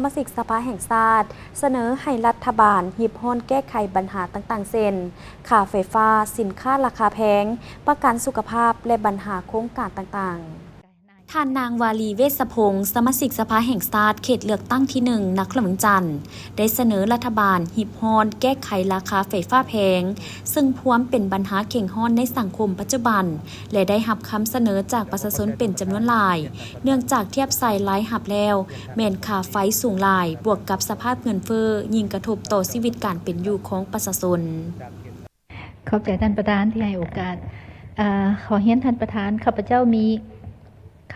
มาชิกสภาแห่งชาติเสนอให้รัฐบาลหยิบโอนแก้ไขปัญหาต่างๆเช่นค่าไฟฟ้าสินค้าราคาแพงประกันสุขภาพและปัญหาโครงการต่างๆท่านนางวาลีเวชพงศ์สมาชิกสภาแห่งชาติเขตเลือกตั้งที่1นครหลวงจันทร์ได้เสนอรัฐบาลหยิบโอนแก้ไขราคาไฟฟ้าแพงซึ่งพวมเป็นปัญหาเข่งฮ้อนในสังคมปัจจุบันและได้รับคำเสนอจากประชาชนเป็นจำนวนหลายเนื่องจากเทียบใส่รายหับแล้วแม่นค่าไฟสูงหลายบวกกับสภาพเงินเฟ้อยิ่งกระทบต่อชีวิตการเป็นอยู่ของประชาชนขอบใจท่านประธานที่ให้โอกาสขอเรียนท่านประธานข้าพเจ้ามี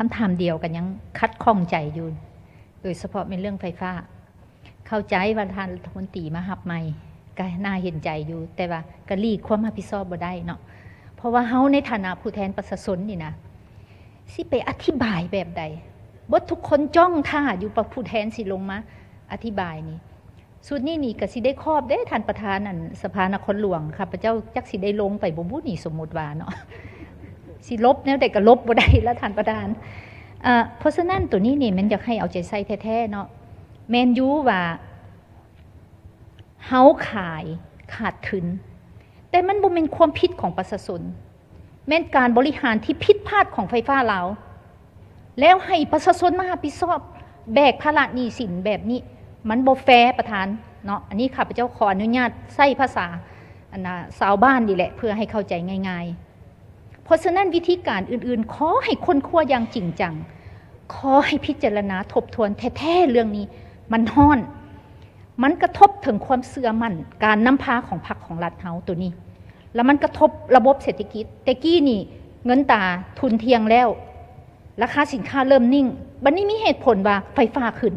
คำถามเดียวกันยังคัดข้องใจอยู่โดยเฉพาะเป็นเรื่องไฟฟ้าเข้าใจว่าท่านรัฐมนตรีมาหับใหม่ก็น่าเห็นใจอยู่แต่ว่าก็ลีกความรับผิดชอบบ่ได้เนาะเพราะว่าเฮาในฐานะผู้แทนประชาชนนี่นะสิไปอธิบายแบบใดบ่ทุกคนจ้องท่าอยู่ประผู้แทนสิลงมาอธิบายนี่สุดนี่ก็สิได้ครอบได้ท่านประธานอันสภานครหลวงข้าพเจ้าจักสิได้ลงไปบ่บู้นี่สมมุติว่าเนาะสิลบแนวใดก็ลบบ่ได้แล้วท่านประธานเพราะฉะนั้นตัวนี้นี่มันอยากให้เอาใจใส่แท้ๆเนาะแมนยูว่าเฮาขายขาดทุนแต่มันบ่เป็นความผิดของประชาชนแม่นการบริหารที่ผิดพลาดของไฟฟ้าเราแล้วให้ประชาชนมารับผิดชอบแบกภาระหนี้สินแบบนี้มันบ่แฟร์ประธานเนาะอันนี้ข้าพเจ้าขออนุญาตใช้ภาษาชาวบ้านนี่แหละเพื่อให้เข้าใจง่ายๆเพราะฉะนั้นวิธีการอื่นๆขอให้คนคั่วอย่างจริงจังขอให้พิจารณาทบทวนแท้ๆเรื่องนี้มันฮ้อนมันกระทบถึงความเสื่อมั่นการนำพาของพรรคของรัฐเฮาตัวนี้แล้วมันกระทบระบบเศรษฐกิจแต่กี้นี่เงินตาทุนเทียงแล้วราคาสินค้าเริ่มนิ่งบัดนี้มีเหตุผลว่าไฟฟ้าขึ้น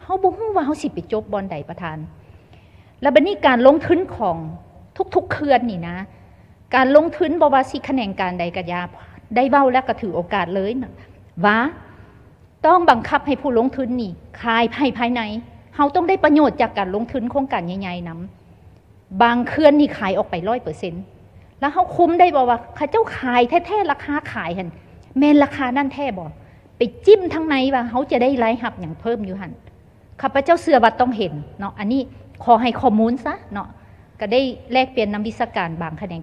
เฮาบ่ฮู้ว่าเฮาสิไปจบบอนใดประธานแล้วบัดนี้การลงทุนของทุกๆเขื่อนนี่นะการลงทุนบ่ว่าสิแขนงการใดก็อย่าได้เว้าแล้วก็ถือโอกาสเลยนะว่าต้องบังคับให้ผู้ลงทุนนี่ขายภายในเฮาต้องได้ประโยชน์จากการลงทุนโครงการใหญ่ๆนำบางเขื่อนนี่ขายออกไป 100% แล้วเฮาคุ้มได้บ่ว่าเขาเจ้าขายแท้ๆราคาขายหั่นแม่นราคานั่นแท้บ่ไปจิ้มทางในว่าเฮาจะได้รายรับหยังเพิ่มอยู่หั่นข้าพเจ้าเชื่อว่าต้องเห็นเนาะอันนี้ขอให้ข้อมูลซะเนาะก็ได้แลกเปลี่ยนนำวิชาการบางแขนง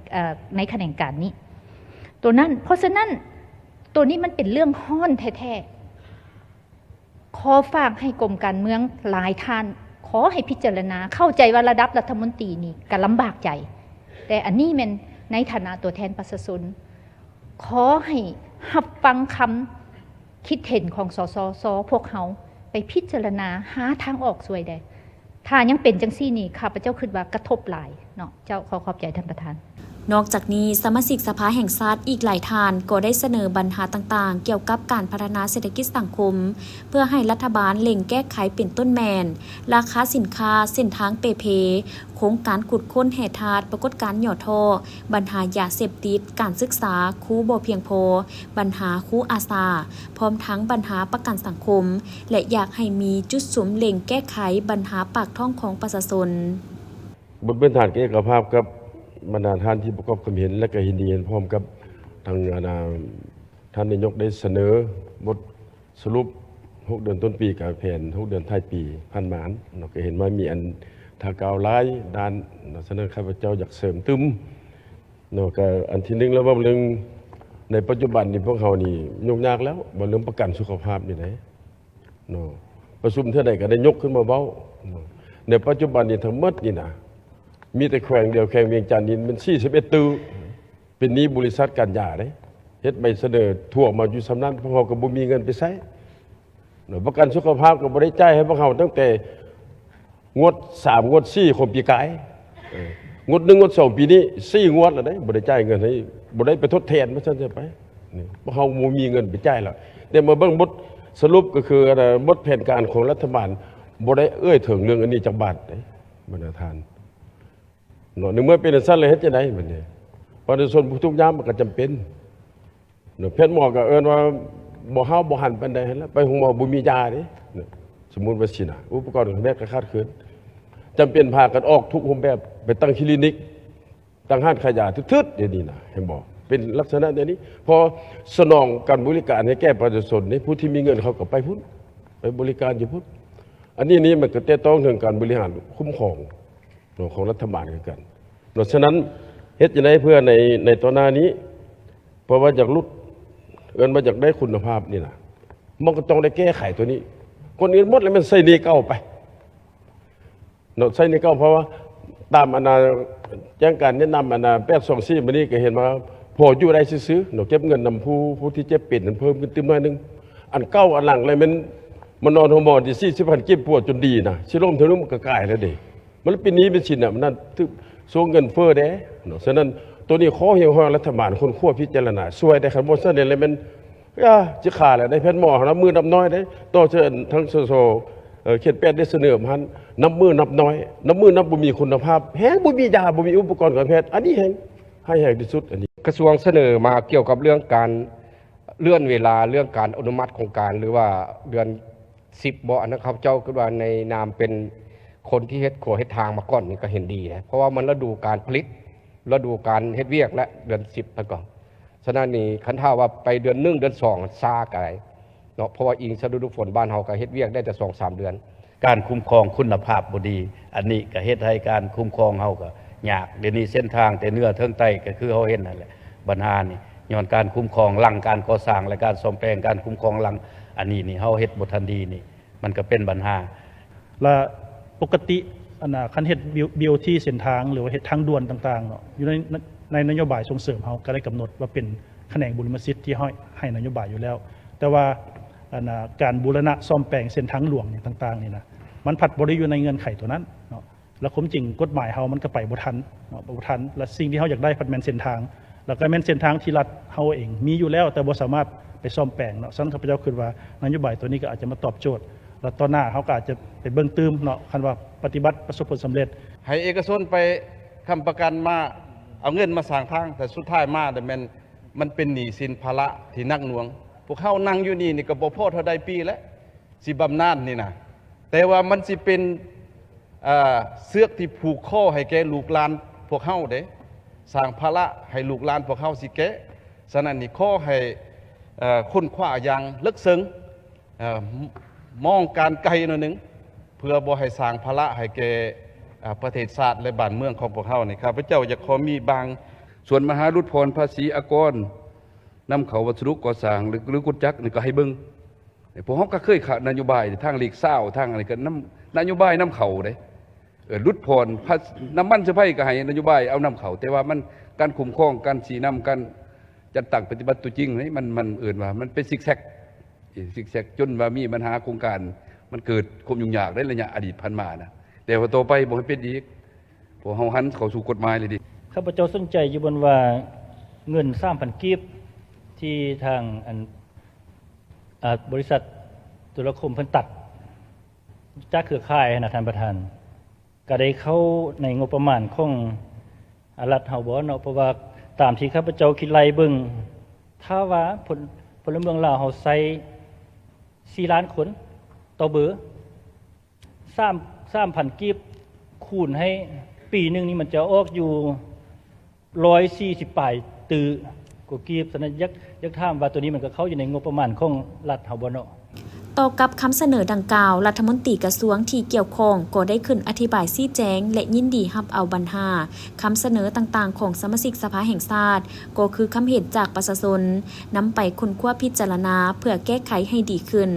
ในแขนงการนี้ตัวนั้นเพราะฉะนั้นตัวนี้มันเป็นเรื่องฮ้อนแท้ๆขอฝากให้กรมการเมืองหลายท่านขอให้พิจารณาเข้าใจว่าระดับรัฐมนตรีนี่ก็ลำบากใจแต่อันนี้มันในฐานะตัวแทนประชาชนขอให้รับฟังคำคิดเห็นของสสพวกเขาไปพิจารณาหาทางออกช่วยได้ถ้ายังเป็นจังซี่นี่ข้าพเจ้าคิดว่ากระทบหลายเนาะเจ้าขอบใจท่านประธานนอกจากนี้สมาชิกสภาแห่งชาติอีกหลายท่านก็ได้เสนอปัญหาต่างๆเกี่ยวกับการพัฒนาเศรษฐกิจสังคมเพื่อให้รัฐบาลเล็งแก้ไขเป็นต้นแมนราคาสินค้าเส้นทางเปเพโครงการขุดค้นแห่ธาตุปรากฏการณ์หย่อท่อปัญหายาเสพติดการศึกษาครูบ่เพียงพอปัญหาครูอาสาพร้อมทั้งปัญหาประกันสังคมและอยากให้มีจุดสุมเล็งแก้ไขปัญหาปากท้องของประชาชนบนพื้นฐานเอกภาพกับบรรดาท่านที่ประกอบความเห็นและก็เห็นดีเห็นพร้อมกับทางท่านนายกได้เสนอบทสรุป6 เดือนต้นปีกับแผน6 เดือนท้ายปีพันหมานเราก็เห็นว่ามีอันทางกาวร้ายด้านเสนอข้าพเจ้าอยากเสริมตึมเนาะก็อันที่1แล้วว่าเรื่องในปัจจุบันนี่พวกเขานี่ยุ่งยากแล้วบ่เรื่องประกันสุขภาพนี่ไหนเนาะประชุมเท่าใดก็ได้ยกขึ้นมาเว้าในปัจจุบันนี่ทั้งหมดนี่นะมีแต่แขวงเดียวแขวงเวียงจันทน์นี่มัน41ตื้อเป็นหนี้บริษัทการยาเด้เฮ็ดใบเสนอทั่วมาอยู่สำนักพวกเขาก็บ่มีเงินไปใช้ประกันสุขภาพก็บ่ได้จ่ายให้พวกเขาตั้งแต่งวด3งวด4ของปีกายงวด1งวด2ปีนี้4งวดแล้วเด้บ่ได้จ่ายเงินให้บ่ได้ไปทดแทนว่าซั่นไปนี่พวกเขาบ่มีเงินไปจ่ายแล้วแต่มาเบิ่งบทสรุปก็คือบทแผนการของรัฐบาลบ่ได้เอ่ยถึงเรื่องอันนี้จักบาทเด้บรรดาท่านเนาะนึกเมื่อเป็นสั้นเลยเฮ็ดจังได๋บัดนี้ประชาชนทุกยามมันก็จำเป็นเนาะแพทย์หมอก็เอิ้นว่าบ่เฮาบ่หันปานใดหั่นล่ะไปโรงหมอบ่มียาเด้สมมุติว่าสินะอุปกรณ์การแพทย์ก็ขาดเคินจำเป็นพากันออกทุกรูปแบบไปตั้งคลินิกตั้งห้านขายยาทึดๆเดี๋ยวนี้นะเห็นบ่เป็นลักษณะเดี๋ยวนี้พอสนองการบริการให้แก่ประชาชนนี่ผู้ที่มีเงินเขาก็ไปพุ่นไปบริการอยู่พุ่น อันนี้มันก็จะต้องถึงการบริหารคุ้มครองของรัฐบาลกันเพราะฉะนั้นเฮ็ดจะได้เพื่อในตอนหน้านี้เพราะว่าจากลุดเอินมาจากได้คุณภาพนี่นะมันก็ต้องได้แก้ไขตัวนี้คนอื่นหมดเลยมันใส่ดีเก้าไปใส่ดีเก้าเพราะว่าตามแจ้งการแนะนำ824วันนี้ก็เห็นมาพออยู่ได้ซื้อเก็บเงินนำผู้ที่เจ็บเป็นเพิ่มขึ้นตึมน้อยนึงอันเก้าอันหลังเลยมันนอนหัวหมอนที่40,000กิบปวดจนดีนะชิลมเท่านั้นมันก็กลายแล้วเด้มันปีนี้เป็นชิ้นน่ะมันนั่นสูงเงินเฟ้อเด้ฉะนั้นตัวนี้ขอเหี่ยวห้อรัฐบาลคนขั้วพิจารณาช่วยได้ครับบ่ซั่นเลยมันจะขาดแล้วได้แพทย์หมอน้ำมือนับน้อยได้ต่อเชิญทั้งสเขต8ได้เสนอมันน้ำมือนับน้อยน้ำมือนับบ่มีคุณภาพแฮงบ่มียาบ่มีอุปกรณ์การแพทย์อันนี้แฮงให้แฮงที่สุดอันนี้กระทรวงเสนอมาเกี่ยวกับเรื่องการเลื่อนเวลาเรื่องการอนุมัติโครงการหรือว่าเดือน10บ่อันนั้นครับเจ้าก็ว่าในนามเป็นคนที่เฮ็ดขัวเฮ็ดทางมาก่อนนี่ก็เห็นดีนะเพราะว่ามันฤดูการผลิตฤดูการเฮ็ดเวียกและเดือน10ไปก่อนฉะนั้นนี่คันถ้าว่าไปเดือน1เดือน2ซาไกลเนาะเพราะว่าอิงฤดูฝนบ้านเฮาก็เฮ็ดเวียกได้แต่ 2-3 เดือนการคุ้มครองคุณภาพบ่ดีอันนี้ก็เฮ็ดให้การคุ้มครองเฮาก็ยากเดี๋ยวนี้เส้นทางแต่เนื้อเทิงใต้ก็คือเฮาเห็นนั่นแหละปัญหานี่ย้อนการคุ้มครองหลังการก่อสร้างและการซ่อมแปลงการคุ้มครองหลังอันนี้นี่เฮาเฮ็ดบ่ทันดีนี่มันก็เป็นปัญหาและปกติคันเฮ็ด BOT เส้นทางหรือว่าเฮ็ดทางด่วนต่างๆเนาะอยู่ในนโยบายส่งเสริมเฮาก็ได้กำหนดว่าเป็นแขนงบุรณสิทธิ์ที่ให้นโยบายอยู่แล้วแต่ว่าการบูรณะซ่อมแปลงเส้นทางหลวงนี่ต่างๆนี่นะมันผัดบ่ได้อยู่ในเงื่อนไขตัวนั้นเนาะแล้วความจริงกฎหมายเฮามันก็ไปบ่ทันเนาะบ่ทันและสิ่งที่เฮาอยากได้ผัดแม่นเส้นทางแล้วก็แม่นเส้นทางที่รัฐเฮาเองมีอยู่แล้วแต่บ่สามารถไปซ่อมแปลงเนาะฉะนั้นข้าพเจ้าคิดว่านโยบายตัวนี้ก็อาจจะมาตอบโจทย์แล้วตอนหน้าเขาก็อาจจะไปเบิ่งตื้มเนาะคันว่าปฏิบัติประสบผลสำเร็จให้เอกชนไปค้ำประกันมาเอาเงินมาสร้างทางแต่สุดท้ายมาแต่มันเป็นหนี้สินภาระที่หนักหน่วงพวกเขานั่งอยู่นี่ก็บ่พอเท่าใดปีแล้วสิบำนาญนี่นะแต่ว่ามันสิเป็นเสือกที่ผูกคอให้แก่ลูกหลานพวกเขาเด้สร้างภาระให้ลูกหลานพวกเขาสิแก่ฉะนั้นนี่ขอให้ค้นคว้าอย่างลึกซึ้งมองการไกลหน่อยนึงเพื่อบ่ให้สร้างภาระให้แก่ประเทศชาติและบ้านเมืองของพวกเขานี่ครับพระเจ้าอยากขอมีบางส่วนมหารุดพรภาษีอากรนำเขาวัสดุก่อสร้างหรือกุญจักนี่ก็ให้เบิ่งพวกเขาก็เคยขาดนโยบายทางหลีกเศร้าทางอะไรกันนโยบายนำเขาเด้รุดพรน้ำมันสะไพก็ให้นโยบายเอานำเขาแต่ว่ามันการคุ้มครองการสีนำการจัดตั้งปฏิบัติตัวจริงนี่มันว่ามันเป็นซิกแซกจนว่ามีปัญหาโครงการมันเกิดความยุ่งยากได้ระยะอดีตผ่านมานะแต่ว่าต่อไปบ่ให้เป็นอีกพวกเฮาหันเข้าสู่กฎหมายเลยดิข้าพเจ้าสนใจอยู่บนว่าเงิน 3,000 กีบที่ทางบริษัทตุลคมเพิ่นตัดจากเครือข่ายนะท่านประธานก็ได้เข้าในงบประมาณของรัฐเฮาบ่เนาะเพราะว่าตามที่ข้าพเจ้าคิดไล่เบิ่งถ้าว่าพลเมืองลาวเฮาใช้4ล้านคนต่อเบอร์3,000 กีบคูณให้ปีนึงนี่มันจะออกอยู่140ปลายตือกว่ากีบฉะนั้นยักถามว่าตัวนี้มันก็เข้าอยู่ในงบประมาณของรัฐเฮาบ่เนาะต่อกับคำเสนอดังกล่าวรัฐมนตรีกระทรวงที่เกี่ยวข้องก็ได้ขึ้นอธิบายชี้แจงและยินดีรับเอาปัญหาคำเสนอต่างๆของสมาชิกสภาแห่งชาติก็คือคำเห็นจากประชาชนนำไปค้นคว้าพิจารณาเพื่อแก้ไขให้ดีขึ้น